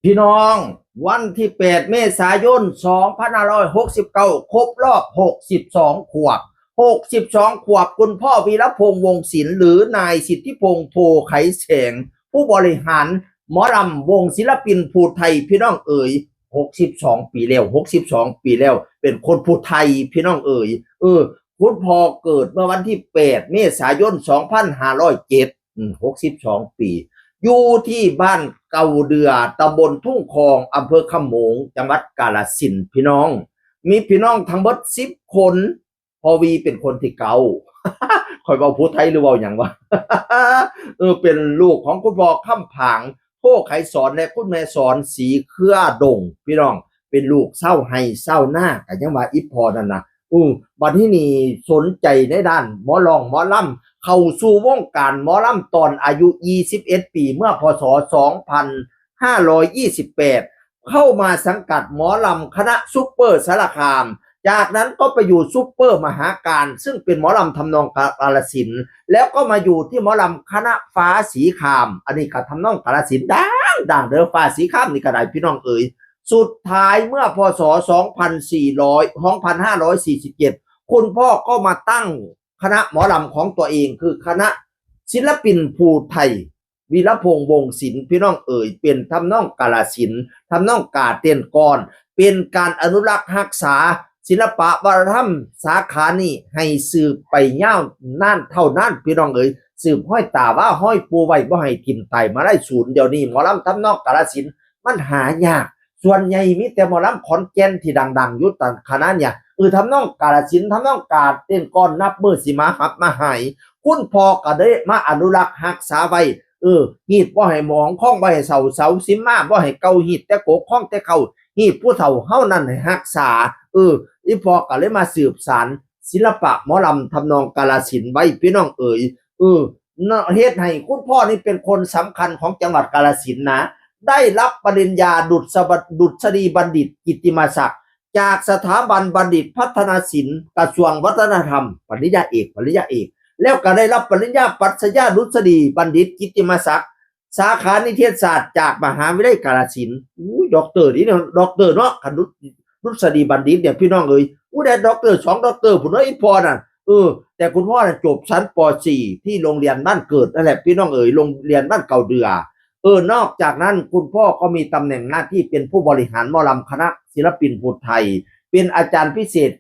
พี่น้องวันที่8เมษายน2569ครบรอบ62ขวบ62ขวบคุณพ่อวีรพงษ์วงศ์ศิลป์หรือนายสิทธิพงษ์โพไขแสงผู้บริหารหมอลำวงศิลปินภูไทยพี่น้องเอ๋ย62ปีแล้ว62ปีแล้วเป็นคนภูไทยพี่น้องเอ๋ยคุณพ่อเกิดเมื่อวันที่8เมษายน250762ปีอยู่ที่บ้านเก่าเดือตำบลทุ่งคองอำเภอขโมงจังหวัดกาฬสินธุ์พี่น้องมีพี่น้องทั้งหมด10 คนพอวีเป็นคนที่เก่าคอยเว้าผู้ไทยหรือเว้าหยังวะเป็นลูกของคุณพ่อคำผางโพไขสอนและคุณแม่สอนสีเครือดงพี่น้องเป็นลูกเศร้าไห้เศร้าหน้าก็ยังว่าอีพอนั่นน่ะบัดนี้นี่สนใจในด้านหมอร้องหมอลำเข้าสู่วงการหมอลำตอนอายุ21ปีเมื่อพศ2528เข้ามาสังกัดหมอลำคณะซุปเปอร์สารคามจากนั้นก็ไปอยู่ซุปเปอร์มหาการซึ่งเป็นหมอลำทำนองกาฬสินธุ์แล้วก็มาอยู่ที่หมอลำคณะฟ้าสีคามอันนี้ก็ทำนองกาฬสินธุ์ดังเด้อฟ้าสีคามนี่ก็ได้พี่น้องเอ๋ยสุดท้ายเมื่อพศ2547คุณพ่อก็มาตั้งคณะหมอลำของตัวเองคือคณะศิลปินภูไทยวีรพงษ์วงศ์ศิลป์พี่น้องเอ๋ยเป็นทำนองกาฬสินธุ์ทำนองกาเต้นก่อนเป็นการอนุรักษ์รักษาศิลปะวัฒนธรรมสาขานี้ให้สืบไปยาวนานเท่านานพี่น้องเอ๋ยสืบห้อยตาว่าห้อยปูไว้บ่ให้ทิ่มไตมาได้ศูนย์เดี๋ยวนี้หมอลำทำนองกาฬสินธุ์มันหายากส่วนใหญ่มีแต่หมอลำขอนแก่นที่ดังๆอยู่ตอนขณะเนี่ยทำนองกาฬสินธุ์ทำนองกาเต้นก่อนนับมือสิมาหับมาหายคุณพ่อก็ได้มาอนุรักษ์รักษาไว้หีดบ่ให้หมองข้องบ่ให้เสาสิมาบ่ให้เก่าหีดแต่โกข้องแต่เขาหีดผู้เฒ่าเฮานั้นให้รักษาอีพอก็เลยมาสืบสานศิลปะหมอลำทำนองกาฬสินธุ์ไว้พี่น้องเอ๋ยเฮ็ดให้คุณพ่อนี่เป็นคนสำคัญของจังหวัดกาฬสินธุ์นะได้รับปริญญาดุษฎีบัณฑิตกิตติมศักดิ์จากสถาบันบัณฑิตพัฒนศิลป์กระทรวงวัฒนธรรมปริญญาเอกแล้วก็ได้รับปริญญาปรัชญาดุษฎีบัณฑิตกิตติมศักดิ์สาขานิเทศศาสตร์จากมหาวิทยาลัยกาฬสินธุ์ด็อกเตอร์นี่เนาะด็อกเตอร์เนาะดุษฎีบัณฑิตเนี่ยพี่น้องเอ้ยได้ด็อกเตอร์2ด็อกเตอร์พุ่นเอ้ยพอน่ะแต่คุณพ่อน่ะจบชั้นป .4 ที่โรงเรียนบ้านเกิดนั่นแหละพี่น้องเอ๋ยโรงเรียนบ้านเก่าเดือนอกจากนั้นคุณพ่อก็มีตำแหน่งหน้าที่เป็นผู้บริหารหมอลำคณะศิลปินภูไทยเป็นอาจารย์พิเศษ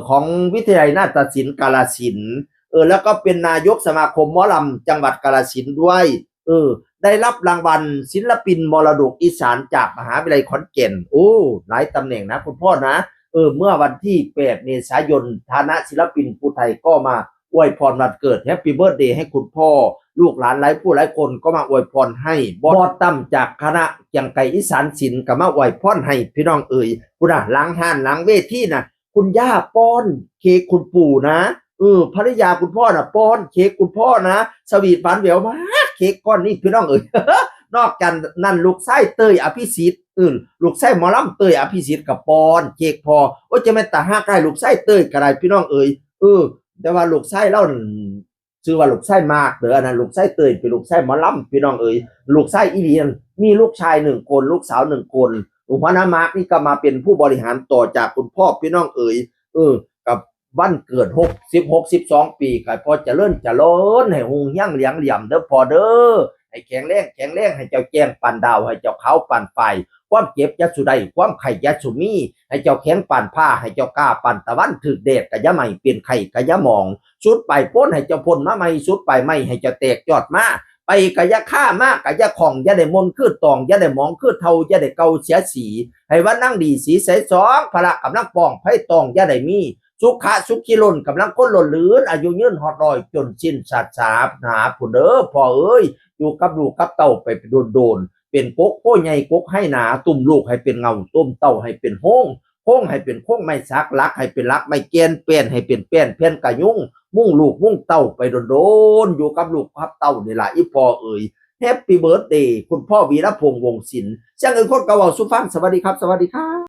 ของวิทยาลัยนาฏศิลป์กาฬสินธุ์แล้วก็เป็นนายกสมาคมหมอลำจังหวัดกาฬสินธุ์ด้วยได้รับรางวัลศิลปินมรดกอีสานจากมหาวิทยาลัยขอนแก่นหลายตำแหน่งนะคุณพ่อนะเมื่อวันที่8เมษายนฐานะศิลปินภูไทยก็มาอวยพรวันเกิดแฮปปี้เบิร์ธเดย์ให้คุณพ่อลูกหลานหลายผู้หลายคนก็มาอวยพรให้บอดตั้มจากคณะยังไก่อีสานศิลป์ก็มาอวยพรให้พี่น้องเอ๋ยคุณหลังห้านหลังเวทีนะคุณย่าป้อนเค้กคุณปู่นะภรรยาคุณพ่อน่ะป้อนเค้กคุณพ่อนะสวีทหวานแหววมากเค้กก้อนนี้พี่น้องเอ๋ย นอกจากนั้นลูกไส้เตยอภิสิทธิ์ลูกไส้หมอลำเตยอภิสิทธิ์กับปอนเค้กพอจะแม่นตาฮักได้ลูกไส้เตยก็ได้พี่น้องเอ๋ยแต่ว่าลูกไส้เล่าชื่อว่าลูกไส้มากเด้ออันนั้นลูกไส้เตยเป็นลูกไส้หมอลำพี่น้องเอ๋ยลูกไส้อีเลียนมีลูกชาย1คนลูกสาว1คนหลวงพ่อนามาร์กนี่ก็มาเป็นผู้บริหารต่อจากคุณพ่อพี่น้องเอ๋ยกับวันเกิด12 ปีก็พอเจริญให้หงเฮียงเหลียงเหลี่ยมเด้อพอเด้อให้แข็งแรงให้เจ้าแจ้งปันดาวให้เจ้าเขาปันไฟความเจ็บยะสุใดความไข่ยะสุมีให้เจ้าแข็งปันผ้าให้เจ้ากล้าปันตะวันถึกเดชกะยะไม่เปลี่ยนไข่กะยะมองสุดไปพ้นให้เจ้าพ้นมาไม่สุดไปไม่ให้เจ้าแตกยอดมาไปกะยะฆ่ามากกะยะของยะได้มนคือตองยะได้มองคือเทายะได้เกาเสียสีให้ว่านั่งดีสีใสสองพระกำลังป้องไพ่ตองยะได้มีสุขะสุขิล้นกำลังก้นล้นลื่นอายุยืนหอดรอยจนสิ้นศาสนาหาผู้เด้อพ่อเอ้ยอยู่กับลูกกับเต้าไปโดนเป็นกกโป้ใหญ่กกให้หนาตุ่มลูกให้เป็นเงาตุ่มเต้าให้เป็นห้องให้เป็นโค้งไม่ซักลักให้เป็นลักไม่เกณฑ์เปลี่ยนให้เป็นเปลี่ยนเพี้ยนกะยุ่งมุ่งลูกมุ่งเต้าไปโดนอยู่กับลูกกับเต้านี่ล่ะอีพ่อเอ้ยแฮปปี้เบิร์ธเดย์คุณพ่อวีรพงษ์วงศ์ศิลป์เสียงคนเก่าสุฟังสวัสดีครับ